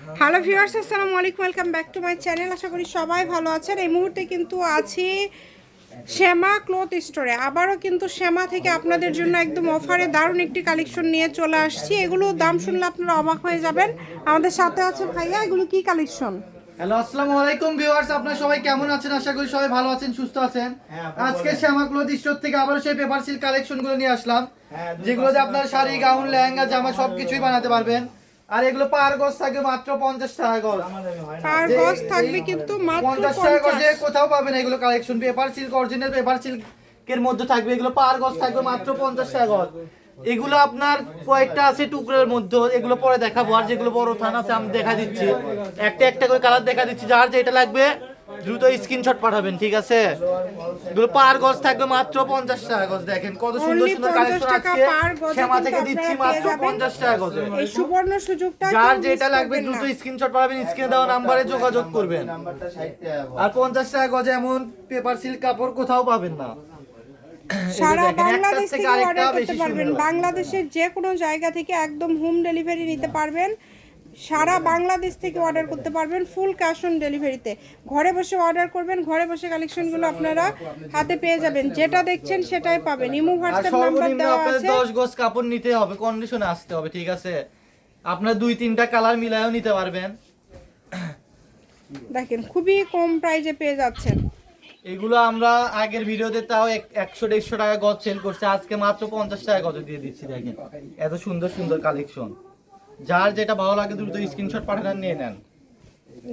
Hello viewers, আসসালামু আলাইকুম, welcome back to my channel. আশা করি সবাই ভালো আছেন। এই মুহূর্তে কিন্তু আছি শ্যামা ক্লথ স্টোরে। আবারও কিন্তু শ্যামা থেকে আপনাদের জন্য একদম অফারে দারুণ একটি কালেকশন নিয়ে চলে আসছি। এগুলো দাম শুনলে আপনারা অবাক হয়ে যাবেন। আমাদের সাথে আছে ভাইয়া। এগুলো কি কালেকশন? হ্যালো, আসসালামু আলাইকুম ভিউয়ার্স, আপনারা সবাই কেমন আছেন? আশা করি সবাই ভালো আছেন, সুস্থ আছেন। আজকে শ্যামা ক্লথ স্টোর থেকে আবার সেই পেপার সিল্ক কালেকশনগুলো নিয়ে আসলাম, যেগুলোতে আপনার শাড়ি, গাউন, লেহেঙ্গা, জামা সবকিছুই বানাতে পারবেন। আর এগুলো পার গজ থাকবে মাত্র 50 টাকা গজ। পার গজ থাকবে কিন্তু মাত্র 50 টাকা গজে 50। কোথাও পাবেন এগুলো collection. Paper silk, original paper সিল্কের মধ্যে থাকবে এগুলো। পার গজ থাকবে মাত্র 50 টাকা গজ। এগুলো আপনার কয়েকটা আছে টুকরোর মধ্যে, এগুলো পরে দেখাবো। আর যেগুলো বড় থান আছে আমি দেখা দিচ্ছি, একটা একটা করে কালার দেখা দিচ্ছি। যার যেটা লাগবে দ্রুত স্ক্রিনশট পাঠাবেন, ঠিক আছে? এগুলো পার গজ থাকবে মাত্র 50 টাকা গজ। দেখেন কত সুন্দর সুন্দর কালেকশন আজকে শ্যামা থেকে দিচ্ছি মাত্র 50 টাকা গজে। এই সুবর্ণ সুযোগটা যার যেটা লাগবে দ্রুত স্ক্রিনশট পাঠাবেন, স্ক্রিনে দেওয়া নাম্বারে যোগাযোগ করবেন। আর 50 টাকা গজে এমন পেপার সিল্ক কাপড় কোথাও পাবেন না। সারা বাংলাদেশ থেকে অর্ডার করতে পারবেন। বাংলাদেশের যে কোনো জায়গা থেকে একদম হোম ডেলিভারি নিতে পারবেন। সারা বাংলাদেশ থেকে অর্ডার করতে পারবেন ফুল ক্যাশ অন ডেলিভারিতে। ঘরে বসে অর্ডার করবেন, ঘরে বসে কালেকশনগুলো আপনারা হাতে পেয়ে যাবেন। যেটা দেখছেন সেটাই পাবেন। ইমো হোয়াটসঅ্যাপ নাম্বার দেওয়া আছে। 10 গজ কাপড় নিতে হবে, কন্ডিশনে আসতে হবে, ঠিক আছে? আপনারা 2-3টা কালার মিলায়েও নিতে পারবেন। দেখেন খুবই কম প্রাইসে পেয়ে যাচ্ছেন। এগুলো আমরা আগের ভিডিওতে তাও 100-150 টাকা গজ সেল করছে, আজকে মাত্র 50 টাকা গজ দিয়ে দিচ্ছি। দেখেন এত সুন্দর সুন্দর কালেকশন। যার যেটা ভালো লাগে দ্রুত স্ক্রিনশট পাঠান, নিয়ে নেন।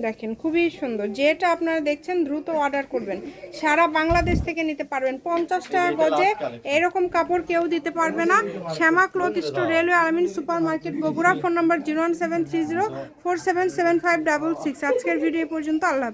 দেখেন খুবই সুন্দর। যেটা আপনারা দেখছেন দ্রুত অর্ডার করবেন। সারা বাংলাদেশ থেকে নিতে পারবেন। 50 টাকা গজে এরকম কাপড় কেউ দিতে পারবে না। শ্যামা ক্লথ স্টোর, রেলওয়ে আলমিন সুপার মার্কেট, বগুড়া। ফোন নম্বর 01730477566। আজকের ভিডিও পর্যন্ত। আল্লাহ হাফেজ।